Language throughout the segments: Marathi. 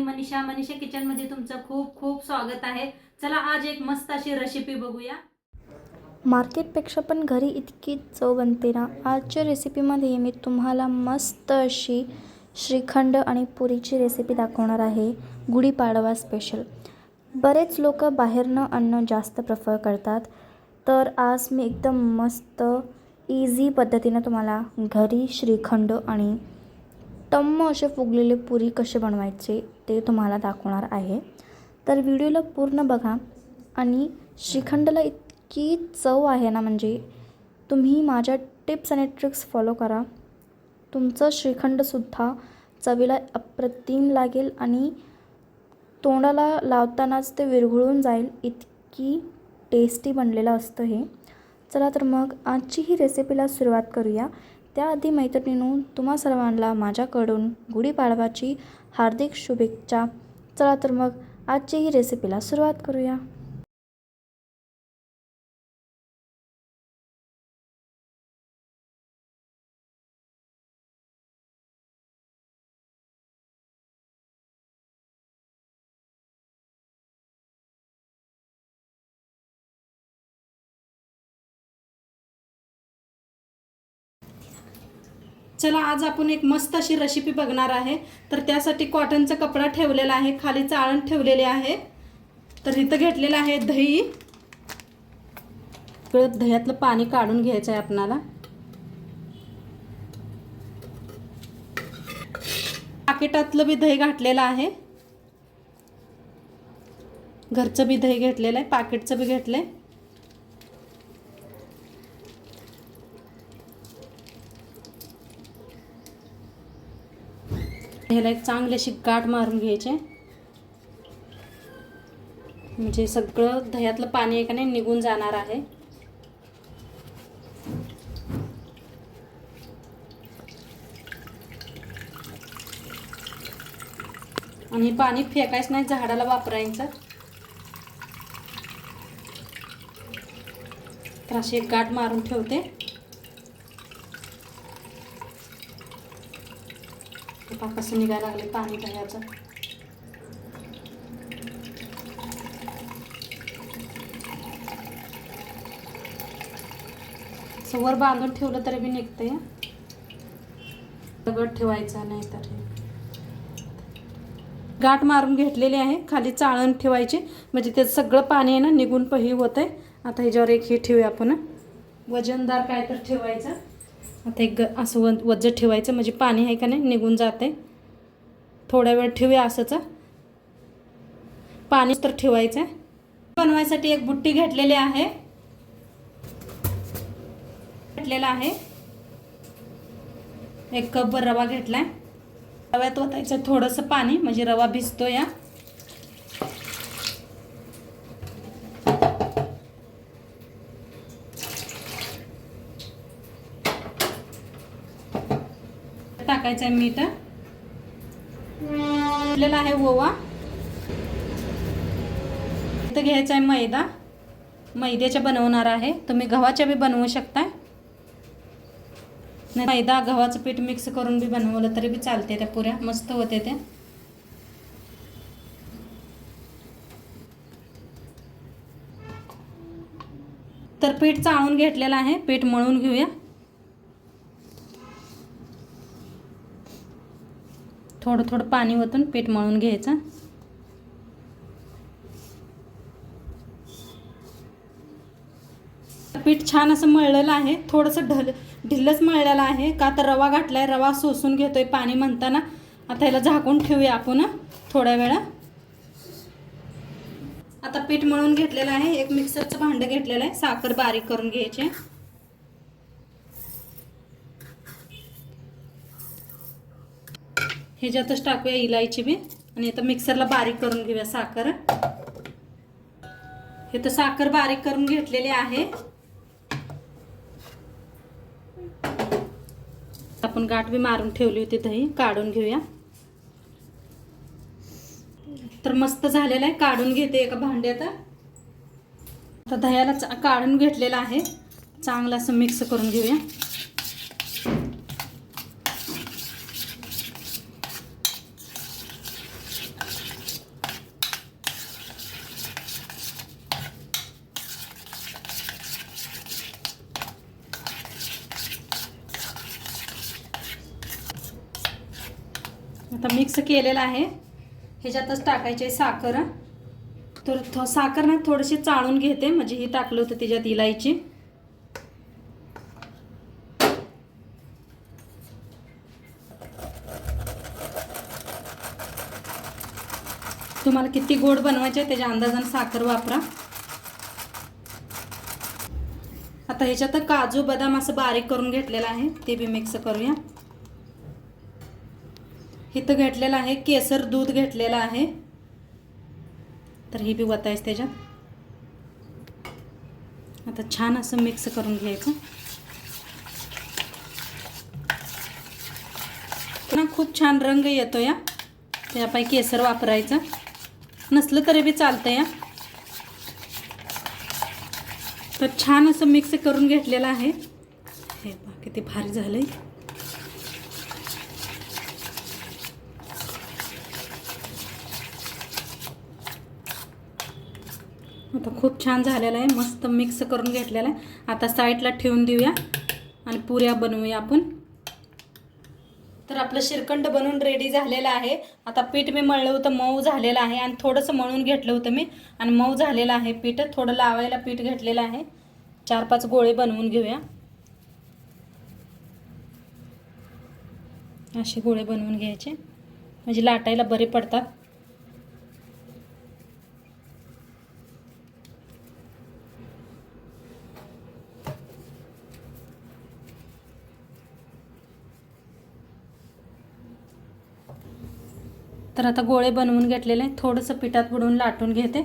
मी मनीषा किचनमध्ये तुमचं खूप खूप स्वागत आहे। चला आज एक मस्त अशी रेसिपी बघूया। मार्केटपेक्षा पण घरी इतकी चव बनते ना। आजच्या रेसिपीमध्ये मी तुम्हाला मस्त अशी श्रीखंड आणि पुरीची रेसिपी दाखवणार आहे, गुढीपाडवा स्पेशल। बरेच लोक बाहेरनं अन्न जास्त प्रेफर करतात, तर आज मी एकदम मस्त इझी पद्धतीने तुम्हाला घरी श्रीखंड आणि टम्म असे फुगलेले पुरी कसे बनवायचे ते तुम्हाला दाखवणार आहे। तर व्हिडिओला पूर्ण बघा आणि श्रीखंडला इतकी चव आहे ना, म्हणजे तुम्ही माझ्या टिप्स आणि ट्रिक्स फॉलो करा, तुमचं श्रीखंडसुद्धा चवीला अप्रतिम लागेल आणि तोंडाला लावतानाच ते विरघळून जाईल, इतकी टेस्टी बनलेलं असतं हे। चला तर मग आजची ही रेसिपीला सुरुवात करूया। त्याआधी मैत्रिणींनो, तुम्हा सर्वांना माझ्याकडून गुढीपाडवाची हार्दिक शुभेच्छा। चला तर मग आजची ही रेसिपीला सुरुवात करूया। चला आज आपण एक मस्त अशी रेसिपी बघणार आहे। तर त्यासाठी कॉटनचा कपडा ठेवलेला आहे, खाली चाळण ठेवलेली आहे। तर इथं घेतलेलं आहे दही, दह्यातलं पाणी काढून घ्यायचं आहे आपल्याला। पाकिटातलं बी दही घातलेलं आहे, घरचं बी दही घेतलेलं आहे, पाकिटचं बी घेतलंय। ह्याला एक चांगली अशी गाठ मारून घ्यायचे, म्हणजे सगळं दह्यातलं पाणी आहे का नाही निघून जाणार आहे। आणि पाणी फेकायचं नाही, झाडाला वापरायचं। तर अशी एक गाठ मारून ठेवते। कसं निघायला लागले पाणी दह्याचं। वर बांधून ठेवलं तरी बी निघते, दगड ठेवायचा नाही। तर गाठ मारून घेतलेली आहे, खाली चाळण ठेवायची, म्हणजे ते सगळं पाणी आहे ना निघून पही होतंय। आता ह्याच्यावर एक हे ठेवूया आपण, वजनदार काय तर ठेवायचं। आता एक असं वज्ज ठेवायचं, म्हणजे पाणी आहे का नाही निघून जाते। थोडा वेळ ठेवूया असंच, पाणी तर ठेवायचं। बनवायसाठी एक बुट्टी घेतलेली आहे, एक कपभर रवा घेतलाय। रव्यात ओतायचं थोडंसं पाणी, म्हणजे रवा भिजतो या। टाकायचं आहे मीठ, घेतलेला आहे ओवा। इथं घ्यायचा आहे मैदा, मैद्याच्या बनवणार आहे, तुम्ही गव्हाच्या बी बनवू शकता। मैदा गव्हाचं पीठ मिक्स करून बी बनवलं तरी बी चालते, त्या पुऱ्या मस्त होते ते। तर पीठ चाळून घेतलेलं आहे, पीठ मळून घेऊया। थोडं थोडं पाणी ओतून पीठ मळून घ्यायचं। पीठ छान असं मळलेलं आहे, थोडंसं ढिल्लच मळलेलं आहे, का तर रवा घातलाय, रवा शोषून घेतोय पाणी म्हणताना। आता याला झाकून ठेवूया आपण थोड्या वेळा। आता पीठ मळून घेतलेलं आहे, एक मिक्सरचं भांडं घेतलेलं आहे, साखर बारीक करून घ्यायचे। ह्याच्यातच टाकूया इलायची बी, आणि आता मिक्सरला बारीक करून घेऊया साखर। हे तर साखर बारीक करून घेतलेली आहे। आपण गाठ बी मारून ठेवली होती, दही काढून घेऊया। तर मस्त झालेलं आहे, काढून घेते एका भांड्यात। आता दह्याला काढून घेतलेलं आहे, चांगलं असं मिक्स करून घेऊया। आता मिक्स केलेलं आहे, ह्याच्यातच टाकायची आहे साखर. तर साखर ना थोडीशी चाळून घेते, म्हणजे ही टाकलं होतं त्याच्यात इलायची. तुम्हाला किती गोड बनवायचे त्याच्या अंदाजाने साखर वापरा. आता ह्याच्यात काजू बदाम असं बारीक करून घेतलेलं आहे, ते बी मिक्स करूया. इथं घेतलेलं आहे केसर दूध घेतलेलं आहे, तर हे बी वतायचं त्याच्यात. आता छान असं मिक्स करून घ्यायचं ना. खूप छान रंग येतो या. त्यापायी केसर वापरायचं, नसलं तरी बी चालतं या. तर छान असं मिक्स करून घेतलेलं आहे. हे बघा किती भारी झालंय. आता खूप छान झालेलं आहे, मस्त मिक्स करून घेतलेलं आहे. आता साईडला ठेवून देऊया आणि पुऱ्या बनवूया आपण. तर आपलं श्रीखंड बनवून रेडी झालेलं आहे. आता पीठ मी मळलं होतं, मऊ झालेलं आहे आणि थोडंसं मळून घेतलं होतं मी आणि मऊ झालेलं आहे पीठ. थोडं लावायला पीठ घेतलेलं आहे. 4-5 गोळे बनवून घेऊया. असे गोळे बनवून घ्यायचे म्हणजे लाटायला बरे पडतात. तर आता गोळे बनवून घेतलेले, थोडंसं पिठात बुडवून लाटून घेते.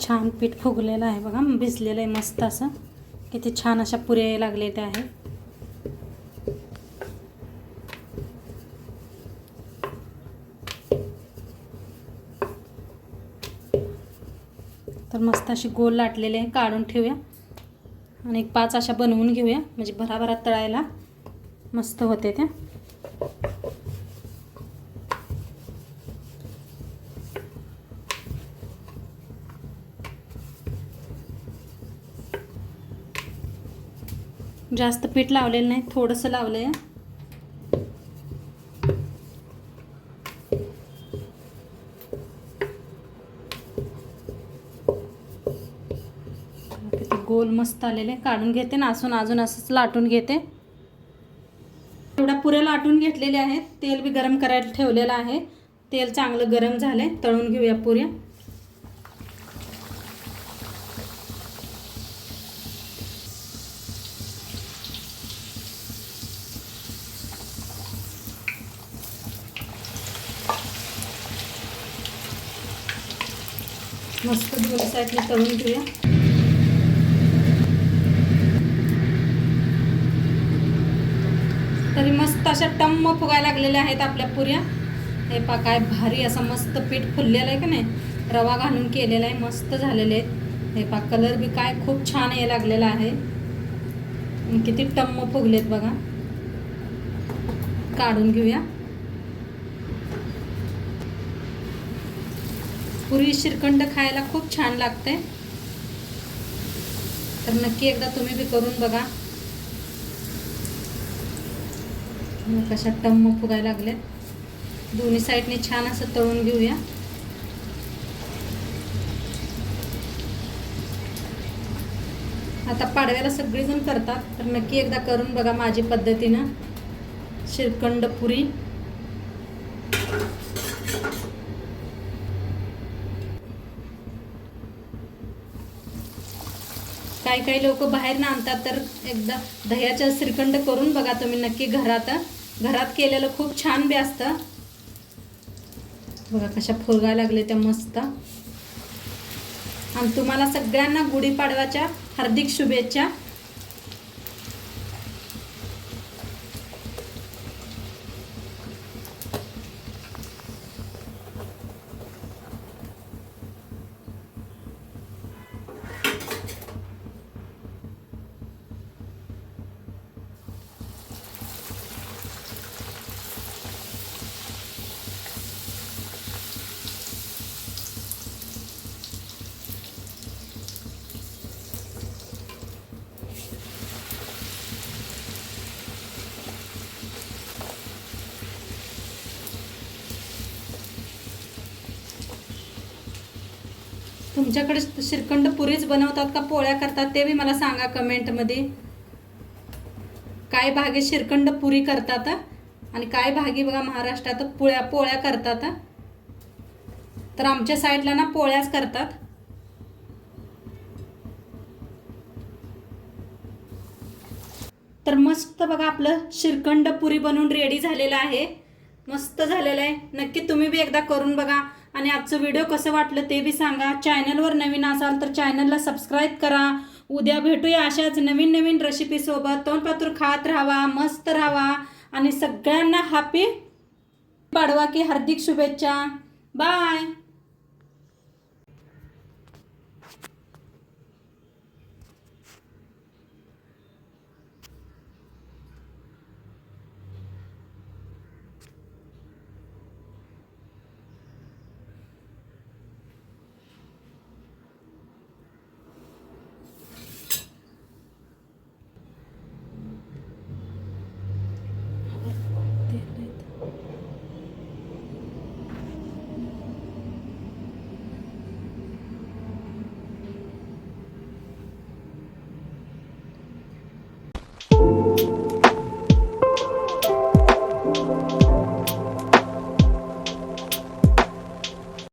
छान पीठ फुगलेलं आहे बघा, भिजलेलं आहे मस्त असं. किती छान अशा पुऱ्या यायला लागलेल्या आहे. तर मस्त अशी गोल लाटलेले आहे, काढून ठेवूया आणि 5 अशा बनवून घेऊया, म्हणजे भराभरात तळायला मस्त होते त्या. जास्त पीठ लावलेलं नाही, थोडंसं लावलं आहे. गोल मस्त आलेले, काढून घेते ना अजून असंच लाटून घेते. एवढ्या पुऱ्या लाटून घेतलेल्या आहेत. तेल बी गरम करायला ठेवलेलं आहे. तेल चांगलं गरम झालंय, तळून घेऊया पुऱ्या. मस्त दोन्ही साईडने तळून घेऊया. तरी मस्त अशा टम्म फुगायला लागलेल्या आहेत आपल्या पुऱ्या. हे पा काय भारी असं मस्त पीठ फुललेलं आहे का नाही, रवा घालून केलेला आहे, मस्त झालेले आहेत. हे पा कलर बी काय खूप छान यायला लागलेला आहे. किती टम्म फुगलेत बघा. काढून घेऊया. पुरी श्रीखंड खायला खूप छान लागते, तर नक्की एकदा तुम्ही बी करून बघा. कशा टम्म फुगायला लागलेत. दोन्ही साईडने छान असं तळून घेऊया. आता पाडव्याला सगळेजण करतात, तर नक्की एकदा करून बघा माझी पद्धतीनं श्रीखंड पुरी. काही लोक बाहेर ना आणतात, तर एकदा दह्याचं श्रीखंड करून बघा तुम्ही नक्की. घरात केलेलं खूप छान बी असतं बघा. कशा फुगायला लागले त्या मस्त. आणि तुम्हाला सगळ्यांना गुढीपाडव्याच्या हार्दिक शुभेच्छा. तुमच्याकडे श्रीखंड पुरीच बनवतात का पोळ्या करतात ते बी मला सांगा कमेंटमध्ये. काय भागी श्रीखंड पुरी करतात आणि काय भागी बघा महाराष्ट्रात पोळ्या करतात. तर आमच्या साईडला ना पोळ्याच करतात. तर मस्त बघा आपलं श्रीखंड पुरी बनवून रेडी झालेलं आहे. मस्त झालेलं आहे. नक्की तुम्ही बी एकदा करून बघा आणि आजचं व्हिडिओ कसं वाटलं ते बी सांगा. चॅनलवर नवीन असाल तर चॅनलला सबस्क्राईब करा. उद्या भेटूया अशाच नवीन नवीन रेसिपीसोबत. तोंडपातूर खात राहावा, मस्त राहावा आणि सगळ्यांना हॅपी पाडवा की हार्दिक शुभेच्छा. बाय.